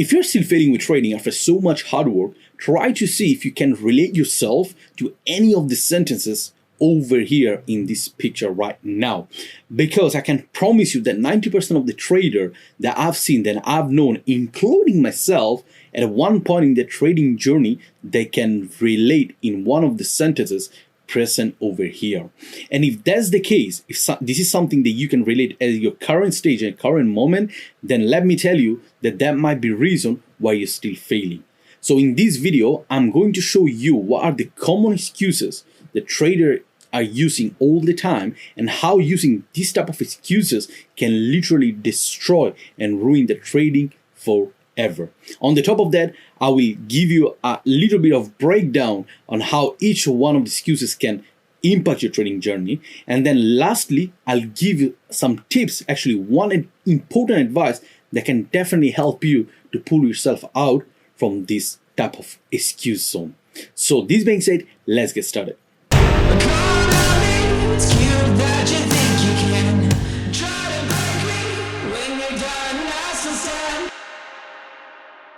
If you're still failing with trading after so much hard work, try to see if you can relate yourself to any of the sentences over here in this picture right now. Because I can promise you that 90% of the trader that I've seen, that I've known, including myself, at one point in their trading journey, they can relate in one of the sentences present over here. And if that's the case, if this is something that you can relate at your current stage and current moment, then let me tell you that that might be reason why you're still failing. So in this video, I'm going to show you what are the common excuses the trader are using all the time, and how using this type of excuses can literally destroy and ruin the trading forever. On the top of that, I will give you a little bit of breakdown on how each one of the excuses can impact your trading journey. And then lastly, I'll give you some tips, actually one important advice that can definitely help you to pull yourself out from this type of excuse zone. So this being said, let's get started.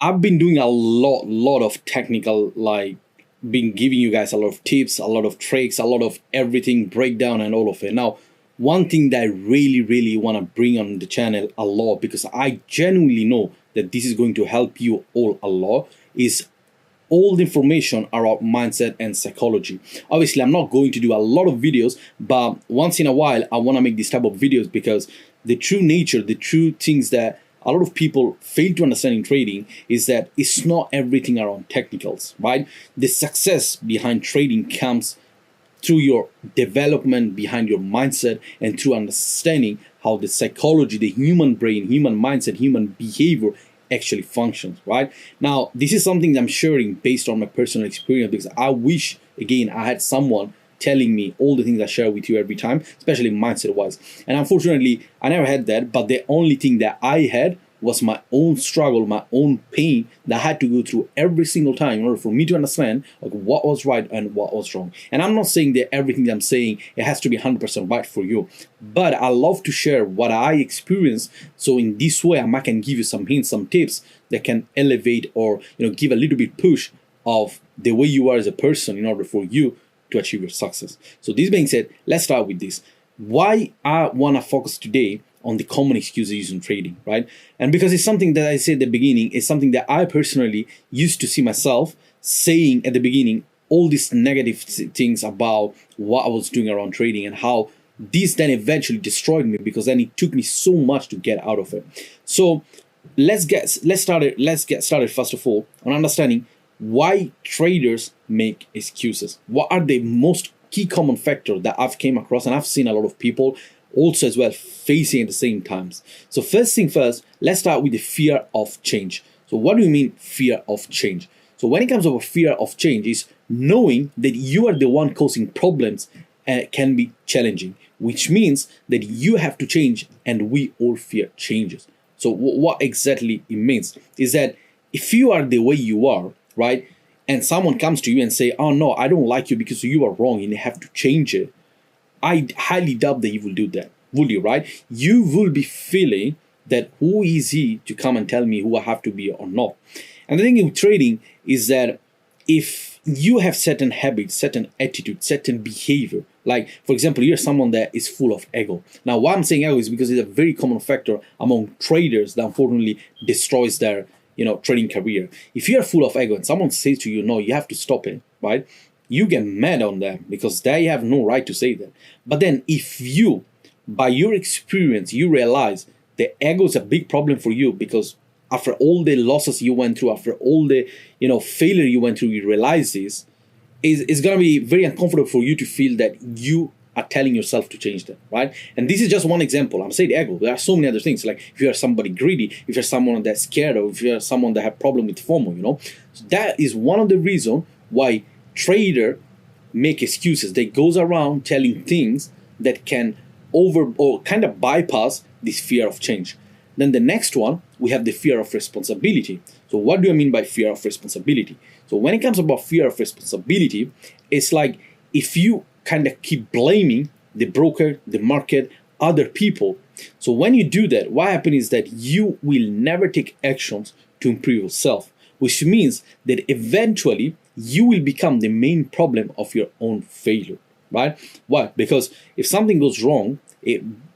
I've been doing a lot of technical, been giving you guys a lot of tips, a lot of tricks, a lot of everything, breakdown and all of it. Now, one thing that I really want to bring on the channel a lot, because I genuinely know that this is going to help you all a lot, is all the information around mindset and psychology. Obviously, I'm not going to do a lot of videos, but once in a while, I want to make this type of videos because the true nature, the true things that a lot of people fail to understand in trading is that it's not everything around technicals, right? The success behind trading comes through your development behind your mindset and through understanding how the psychology, the human brain, human mindset, human behavior actually functions, right? Now, this is something that I'm sharing based on my personal experience, because I wish, again, I had someone telling me all the things I share with you every time, especially mindset wise. And unfortunately, I never had that, but the only thing that I had was my own struggle, my own pain that I had to go through every single time in order for me to understand what was right and what was wrong. And I'm not saying that everything that I'm saying, it has to be 100% right for you, but I love to share what I experienced. So in this way, I can give you some hints, some tips that can elevate or give a little bit push of the way you are as a person in order for you to achieve your success. So this being said, let's start with this. Why I want to focus today on the common excuses used in trading, right? And because it's something that I said at the beginning, it's something that I personally used to see myself saying at the beginning, all these negative things about what I was doing around trading, and how this then eventually destroyed me, because then it took me so much to get out of it. So let's get started first of all on understanding why traders make excuses. What are the most key common factors that I've came across, and I've seen a lot of people also as well facing at the same times. So first thing first, let's start with the fear of change. So what do you mean fear of change? So when it comes to fear of change, is knowing that you are the one causing problems can be challenging, which means that you have to change, and we all fear changes. So what exactly it means is that if you are the way you are, right, and someone comes to you and say, oh no, I don't like you because you are wrong and you have to change it, I highly doubt that you will do that, will you, right? You will be feeling that who is he to come and tell me who I have to be or not. And the thing with trading is that if you have certain habits, certain attitude, certain behavior, like for example, you're someone that is full of ego. Now why I'm saying ego is because it's a very common factor among traders that unfortunately destroys their trading career. If you're full of ego and someone says to you, no, you have to stop it, right? You get mad on them because they have no right to say that. But then if you, by your experience, you realize the ego is a big problem for you, because after all the losses you went through, after all the failure you went through, you realize this, it's going to be very uncomfortable for you to feel that you are telling yourself to change that, right? And this is just one example. I'm saying ego. There are so many other things. Like if you are somebody greedy, if you're someone that's scared, or if you're someone that have problem with FOMO, so that is one of the reasons why trader make excuses. They goes around telling things that can kind of bypass this fear of change. Then the next one, we have the fear of responsibility. So what do I mean by fear of responsibility? So when it comes about fear of responsibility, it's like if you kind of keep blaming the broker, the market, other people. So when you do that, what happens is that you will never take actions to improve yourself, which means that eventually you will become the main problem of your own failure, right? Why? Because if something goes wrong,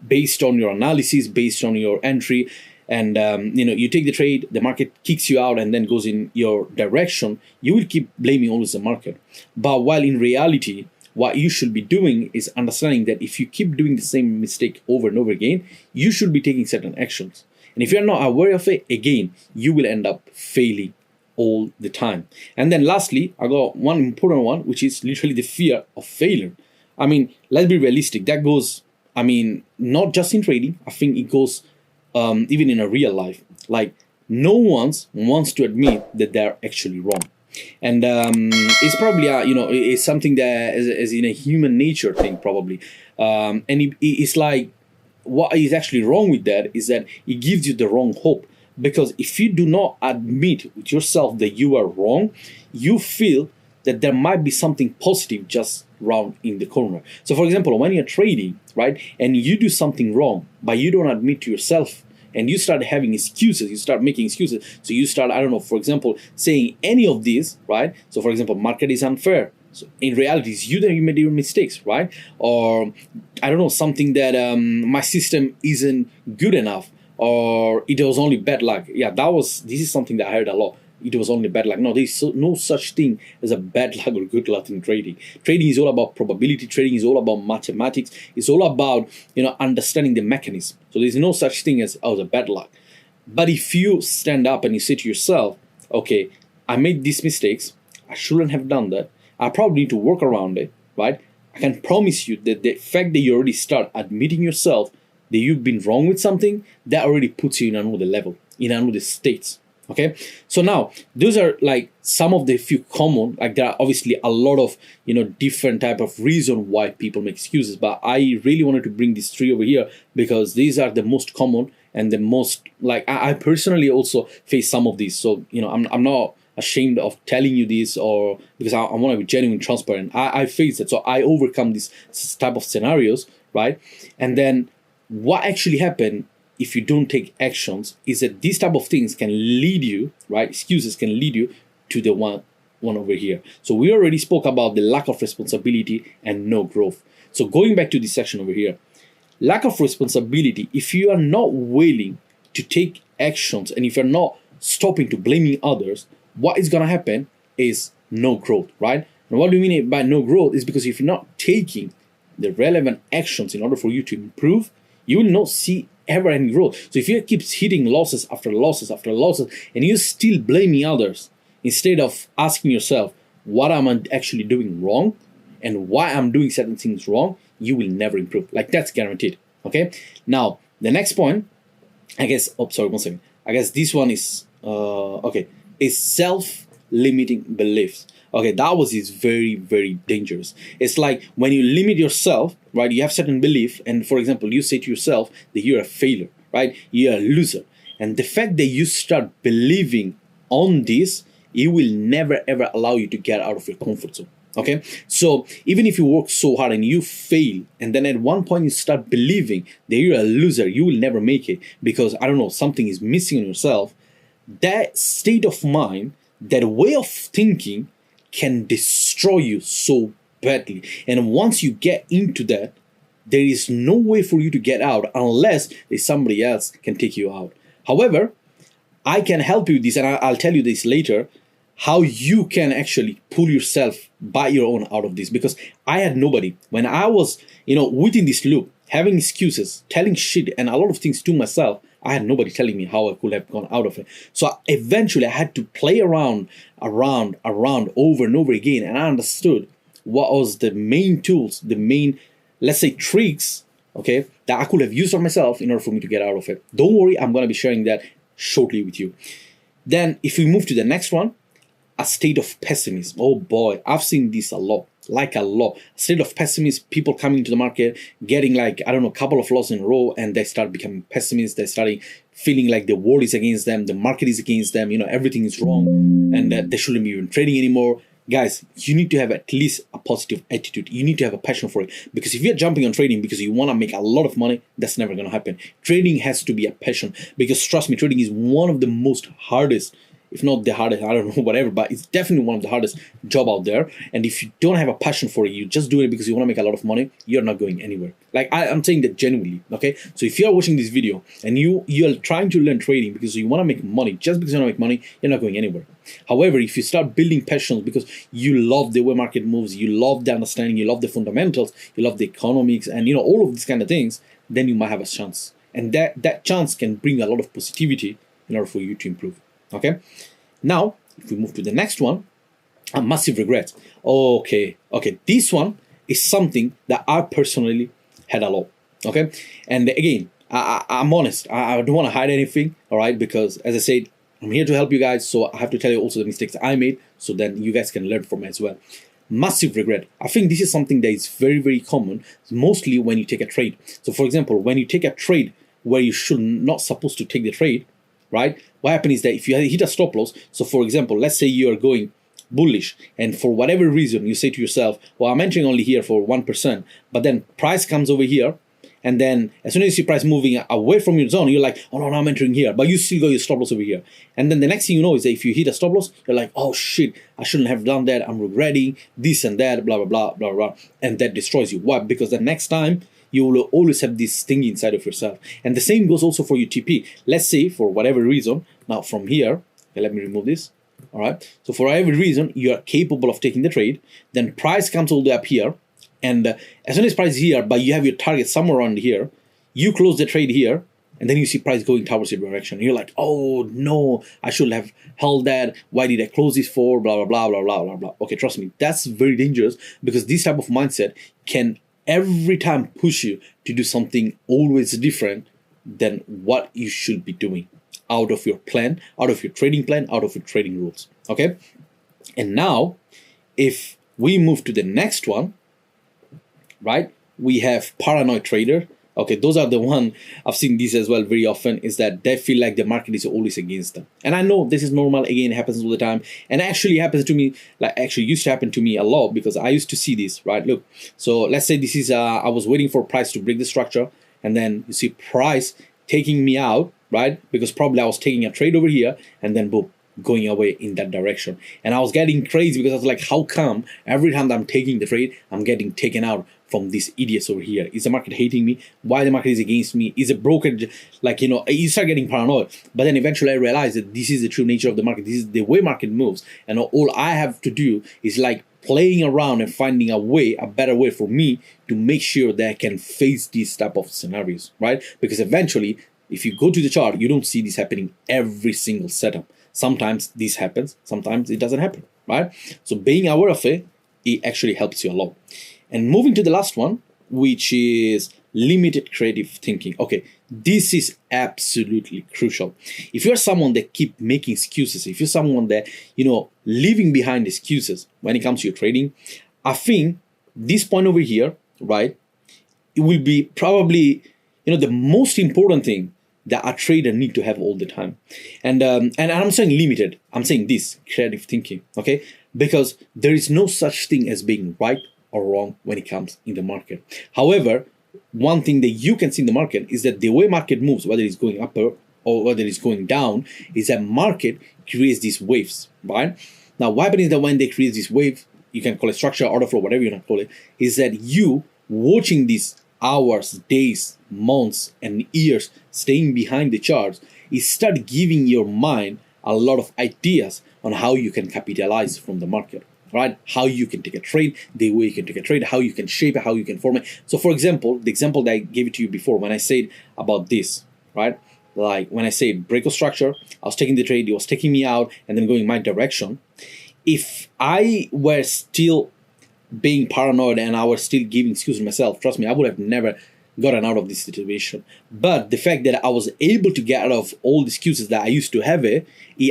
based on your analysis, based on your entry, and you take the trade, the market kicks you out and then goes in your direction, you will keep blaming always the market. But while in reality, what you should be doing is understanding that if you keep doing the same mistake over and over again, you should be taking certain actions. And if you're not aware of it, again, you will end up failing all the time. And then lastly, I got one important one, which is literally the fear of failure. I mean, let's be realistic. That goes, not just in trading. I think it goes even in a real life. Like, no one wants to admit that they're actually wrong. And it's probably, it's something that is in a human nature thing, probably. And it's like, what is actually wrong with that is that it gives you the wrong hope. Because if you do not admit with yourself that you are wrong, you feel that there might be something positive just around in the corner. So for example, when you're trading, right, and you do something wrong, but you don't admit to yourself, and you start having excuses, you start making excuses. So you start, I don't know, for example, saying any of these, right? So for example, market is unfair. So in reality, it's you that you made your mistakes, right? Or I don't know, something that my system isn't good enough, or it was only bad luck. Yeah, this is something that I heard a lot. It was only bad luck. No, there's no such thing as a bad luck or good luck in trading. Trading is all about probability. Trading is all about mathematics. It's all about, understanding the mechanism. So there's no such thing as, a bad luck. But if you stand up and you say to yourself, okay, I made these mistakes. I shouldn't have done that. I probably need to work around it, right? I can promise you that the fact that you already start admitting yourself that you've been wrong with something, that already puts you in another level, in another state. Okay, so now those are like some of the few common, like there are obviously a lot of different type of reason why people make excuses, but I really wanted to bring these three over here because these are the most common and the most, like, I personally also face some of these. So I'm not ashamed of telling you this, or because I want to be genuine, transparent. I face it, so I overcome these type of scenarios, right? And then what actually happened if you don't take actions is that these type of things can lead you, right? Excuses can lead you to the one over here. So we already spoke about the lack of responsibility and no growth. So going back to this section over here, lack of responsibility, if you are not willing to take actions and if you're not stopping to blaming others, what is going to happen is no growth, right? And what do we mean by no growth is because if you're not taking the relevant actions in order for you to improve, you will not see ever any growth. So if you keep hitting losses after losses after losses and you're still blaming others instead of asking yourself, what am I actually doing wrong and why I'm doing certain things wrong, you will never improve. Like, that's guaranteed. Okay. Now the next point, I guess, sorry, one second. I guess this one is is self-limiting beliefs. Okay, that is very, very dangerous. It's like when you limit yourself, right? You have certain belief, and for example, you say to yourself that you're a failure, right? You're a loser. And the fact that you start believing on this, it will never ever allow you to get out of your comfort zone. Okay, so even if you work so hard and you fail, and then at one point you start believing that you're a loser, you will never make it because, I don't know, something is missing in yourself. That state of mind, that way of thinking, can destroy you so badly. And once you get into that, there is no way for you to get out unless somebody else can take you out. However, I can help you with this, and I'll tell you this later, how you can actually pull yourself by your own out of this, because I had nobody. When I was, within this loop, having excuses, telling shit and a lot of things to myself, I had nobody telling me how I could have gone out of it. So eventually I had to play around over and over again. And I understood what was the main tools, the main, let's say, tricks, okay, that I could have used on myself in order for me to get out of it. Don't worry, I'm going to be sharing that shortly with you. Then if we move to the next one, a state of pessimism. Oh boy, I've seen this a lot. A state of pessimism, people coming to the market, getting like, I don't know, a couple of losses in a row, and they start becoming pessimists. They're starting feeling like the world is against them, the market is against them, everything is wrong, and that they shouldn't be even trading anymore. guys, you need to have at least a positive attitude. You need to have a passion for it, because if you're jumping on trading because you want to make a lot of money, that's never going to happen. Trading has to be a passion, because trust me, trading is one of the most hardest, if not the hardest, I don't know, whatever, but it's definitely one of the hardest job out there. And if you don't have a passion for it, you just do it because you want to make a lot of money, you're not going anywhere. Like I'm saying that genuinely, okay? So if you're watching this video and you're trying to learn trading because you want to make money, just because you want to make money, you're not going anywhere. However, if you start building passions because you love the way market moves, you love the understanding, you love the fundamentals, you love the economics, and all of these kind of things, then you might have a chance. And that chance can bring a lot of positivity in order for you to improve. Okay, now if we move to the next one, a massive regret. Okay, this one is something that I personally had a lot. Okay, and again, I'm honest. I don't want to hide anything. All right, because as I said, I'm here to help you guys. So I have to tell you also the mistakes I made, so then you guys can learn from it as well. Massive regret. I think this is something that is very, very common, mostly when you take a trade. So for example, when you take a trade where you should not supposed to take the trade, right? What happens is that if you hit a stop loss, so for example, let's say you are going bullish, and for whatever reason you say to yourself, well, I'm entering only here for 1%, but then price comes over here, and then as soon as you see price moving away from your zone, you're like, oh no, I'm entering here, but you still got your stop loss over here. And then the next thing you know is that if you hit a stop loss, you're like, oh shit, I shouldn't have done that, I'm regretting this and that, blah, blah, blah, blah, blah, and that destroys you. Why? Because the next time you will always have this thing inside of yourself. And the same goes also for your TP. Let's say for whatever reason, now from here, okay, let me remove this. All right. So for whatever reason, you are capable of taking the trade. Then price comes all the way up here. And as soon as price is here, but you have your target somewhere around here, you close the trade here. And then you see price going towards your direction. You're like, oh no, I should have held that. Why did I close this for? Blah, blah, blah, blah, blah, blah, blah. Okay, trust me, that's very dangerous, because this type of mindset can every time push you to do something always different than what you should be doing, out of your plan, out of your trading plan, out of your trading rules. Okay, and now if we move to the next one, right, we have paranoid trader. Okay, those are the one, I've seen this as well very often, is that they feel like the market is always against them. And I know this is normal, again, it happens all the time. And actually happens to me, like actually used to happen to me a lot, because I used to see this, right? Look, so let's say this is, I was waiting for price to break the structure, and then you see price taking me out, right? Because probably I was taking a trade over here, and then boom, going away in that direction. And I was getting crazy, because I was like, how come every time that I'm taking the trade, I'm getting taken out from these idiots over here? Is the market hating me? Why the market is against me? Is it broken? Like, you start getting paranoid. But then eventually I realized that this is the true nature of the market. This is the way market moves. And all I have to do is like playing around and finding a way, a better way for me to make sure that I can face these type of scenarios, right? Because eventually, if you go to the chart, you don't see this happening every single setup. Sometimes this happens, sometimes it doesn't happen, right? So being aware of it, it actually helps you a lot. And moving to the last one, which is limited creative thinking. Okay, this is absolutely crucial. If you're someone that keep making excuses, if you're someone that, leaving behind excuses when it comes to your trading, I think this point over here, right, it will be probably, the most important thing that a trader need to have all the time. And I'm saying limited, I'm saying this, creative thinking, okay? Because there is no such thing as being right or wrong when it comes in the market. However, one thing that you can see in the market is that the way market moves, whether it's going up or whether it's going down, is that market creates these waves, right? Now, what happens is that when they create this wave, you can call it structure, order flow, whatever you want to call it, is that you watching these hours, days, months, and years staying behind the charts, is start giving your mind a lot of ideas on how you can capitalize from the market, right? How you can take a trade, the way you can take a trade, how you can shape it, how you can form it. So for example, the example that I gave it to you before when I said about this, right? Like when I said break of structure, I was taking the trade, it was taking me out and then going my direction. If I were still being paranoid and I was still giving excuses to myself, trust me, I would have never gotten out of this situation. But the fact that I was able to get out of all the excuses that I used to have, it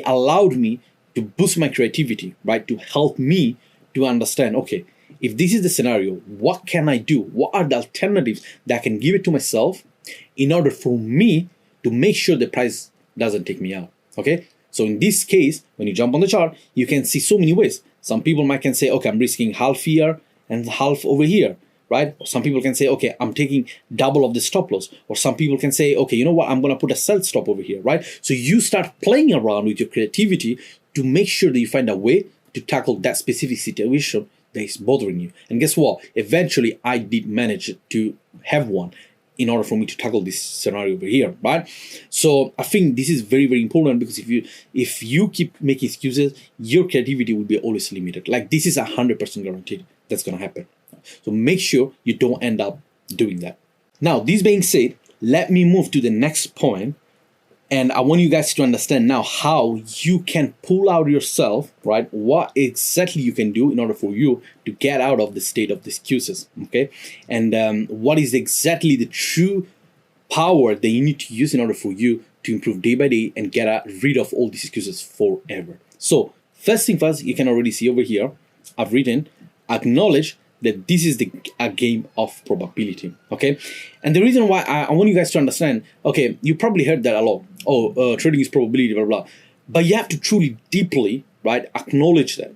allowed me to boost my creativity, right? To help me to understand, okay, if this is the scenario, what can I do? What are the alternatives that I can give it to myself in order for me to make sure the price doesn't take me out, okay? So in this case, when you jump on the chart, you can see so many ways. Some people might can say, okay, I'm risking half here and half over here, right? Or some people can say, okay, I'm taking double of the stop loss. Or some people can say, okay, you know what, I'm going to put a sell stop over here, right? So you start playing around with your creativity to make sure that you find a way to tackle that specific situation that is bothering you. And guess what? Eventually, I did manage to have one in order for me to tackle this scenario over here, right? So I think this is very, very important, because if you keep making excuses, your creativity will be always limited. Like, this is 100% guaranteed that's going to happen. So make sure you don't end up doing that. Now, this being said, let me move to the next point. And I want you guys to understand now how you can pull out yourself, right? What exactly you can do in order for you to get out of the state of the excuses, okay? And what is exactly the true power that you need to use in order for you to improve day by day and get rid of all these excuses forever. So first thing first, you can already see over here, I've written, acknowledge that this is a game of probability, okay? And the reason why I want you guys to understand, okay, you probably heard that a lot. Oh, trading is probability, blah, blah, blah. But you have to truly, deeply, right, acknowledge that.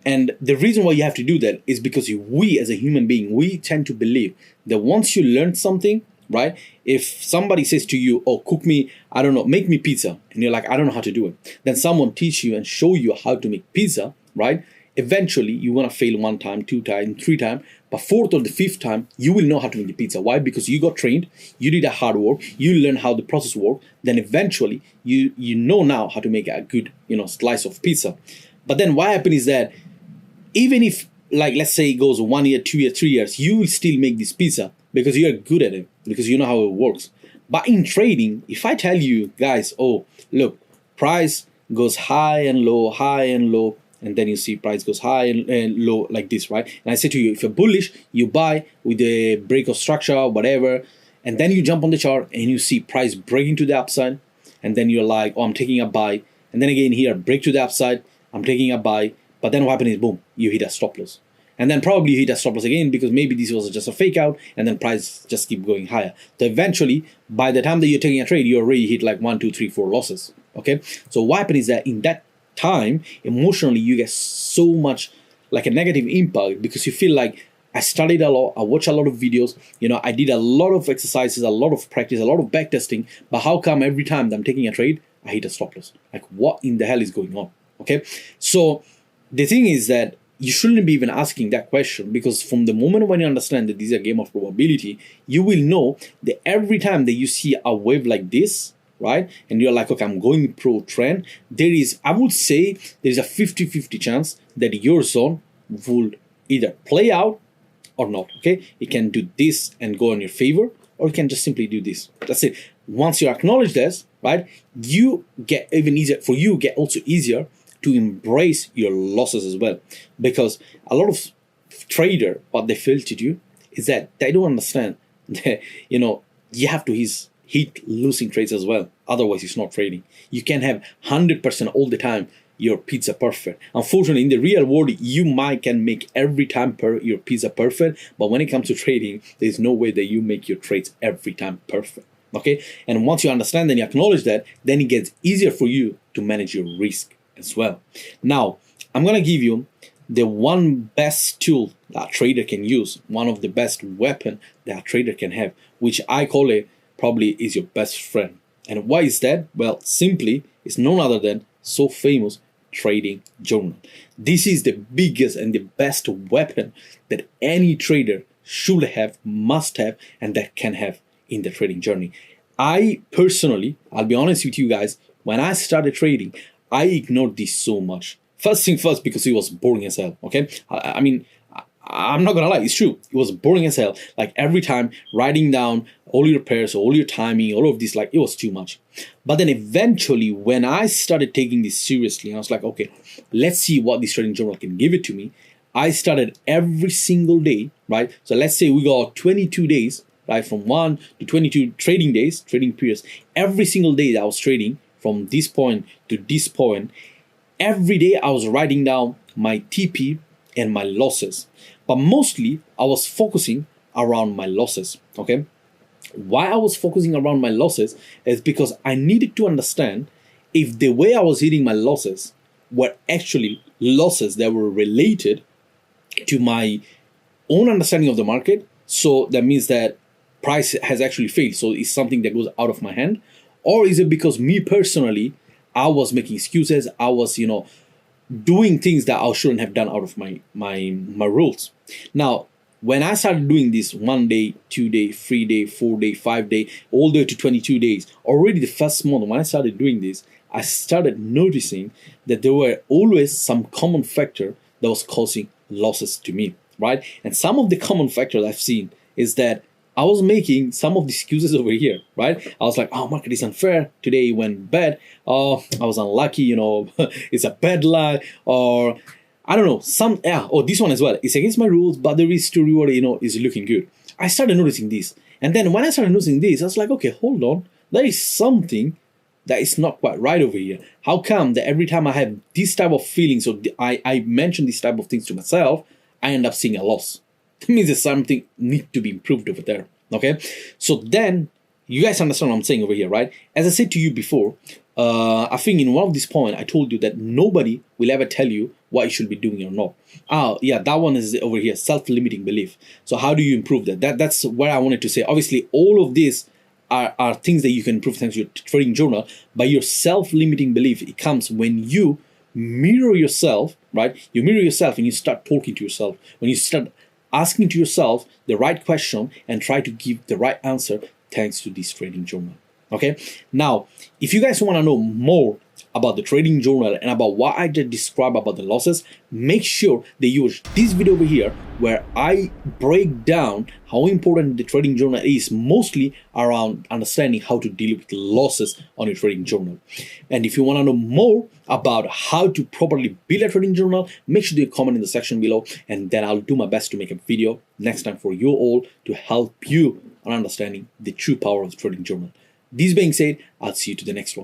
And the reason why you have to do that is because we, as a human being, we tend to believe that once you learn something, right, if somebody says to you, oh, cook me, I don't know, make me pizza, and you're like, I don't know how to do it. Then someone teach you and show you how to make pizza, right? Eventually, you're going to fail 1 time, 2 times, 3 times, but 4th or the 5th time, you will know how to make the pizza. Why? Because you got trained, you did a hard work, you learn how the process works, then eventually, you know now how to make a good, slice of pizza. But then what happens is that even if, like, let's say it goes 1 year, 2 years, 3 years, you will still make this pizza because you're good at it, because you know how it works. But in trading, if I tell you guys, oh, look, price goes high and low, and then you see price goes high and low like this, right? And I say to you, if you're bullish, you buy with the break of structure, whatever, and then you jump on the chart and you see price breaking to the upside, and then you're like, oh, I'm taking a buy, and then again here, break to the upside, I'm taking a buy, but then what happens is, boom, you hit a stop loss. And then probably you hit a stop loss again because maybe this was just a fake out, and then price just keep going higher. So eventually, by the time that you're taking a trade, you already hit like 1, 2, 3, 4 losses, okay? So what happens is that in that time, emotionally, you get so much like a negative impact because you feel like, I studied a lot, I watched a lot of videos, I did a lot of exercises, a lot of practice, a lot of backtesting, but how come every time that I'm taking a trade, I hit a stop loss? Like, what in the hell is going on? Okay, so the thing is that you shouldn't be even asking that question, because from the moment when you understand that this is a game of probability, you will know that every time that you see a wave like this, right, and you're like, okay, I'm going pro trend, there is, I would say, there's a 50-50 chance that your zone will either play out or not, okay? It can do this and go in your favor, or it can just simply do this. That's it. Once you acknowledge this, right, you get even easier, for you get also easier to embrace your losses as well. Because a lot of trader, what they fail to do is that they don't understand that, you have to hit losing trades as well. Otherwise, it's not trading. You can have 100% all the time your pizza perfect. Unfortunately, in the real world, you can make every time your pizza perfect, but when it comes to trading, there's no way that you make your trades every time perfect. Okay? And once you understand and you acknowledge that, then it gets easier for you to manage your risk as well. Now, I'm gonna give you the one best tool that a trader can use, one of the best weapon that a trader can have, which I call it probably is your best friend. And why is that? Well, simply, it's none other than so famous trading journal. This is the biggest and the best weapon that any trader should have, must have, and that can have in the trading journey. I personally, I'll be honest with you guys, when I started trading, I ignored this so much. First thing first, because it was boring as hell, okay? I mean, I'm not gonna lie, it's true. It was boring as hell. Like, every time writing down all your pairs, all your timing, all of this, like, it was too much. But then eventually, when I started taking this seriously, I was like, okay, let's see what this trading journal can give it to me. I started every single day, right? So let's say we got 22 days, right? From 1 to 22 trading days, trading periods. Every single day that I was trading, from this point to this point, every day I was writing down my TP and my losses. But mostly, I was focusing around my losses, okay? Why I was focusing around my losses is because I needed to understand if the way I was hitting my losses were actually losses that were related to my own understanding of the market. So that means that price has actually failed. So it's something that goes out of my hand. Or is it because me personally, I was making excuses, I was, doing things that I shouldn't have done out of my rules. Now, when I started doing this 1 day, 2 day, 3 day, 4 day, 5 day, all the way to 22 days, already the first month when I started doing this, I started noticing that there were always some common factor that was causing losses to me, right? And some of the common factors I've seen is that I was making some of the excuses over here, right? I was like, oh, market is unfair. Today it went bad. Oh, I was unlucky, it's a bad lie. Or I don't know, oh, this one as well. It's against my rules, but the risk to reward, is looking good. I started noticing this. And then when I started noticing this, I was like, okay, hold on. There is something that is not quite right over here. How come that every time I have this type of feelings, or I mention this type of things to myself, I end up seeing a loss? That means there's something need to be improved over there. Okay, so then you guys understand what I'm saying over here, right? As I said to you before, I think in one of these points I told you that nobody will ever tell you what you should be doing or not. Yeah, that one is over here, self-limiting belief. So how do you improve that? That's what I wanted to say. Obviously, all of these are things that you can improve thanks to your trading journal. But your self-limiting belief, it comes when you mirror yourself, right? You mirror yourself and you start talking to yourself. When you start asking to yourself the right question and try to give the right answer thanks to this trading journal. Okay, now if you guys want to know more about the trading journal and about what I just described about the losses, make sure that you watch this video over here where I break down how important the trading journal is, mostly around understanding how to deal with losses on your trading journal. And if you want to know more about how to properly build a trading journal, make sure you comment in the section below, and then I'll do my best to make a video next time for you all to help you on understanding the true power of the trading journal. This being said, I'll see you to the next one.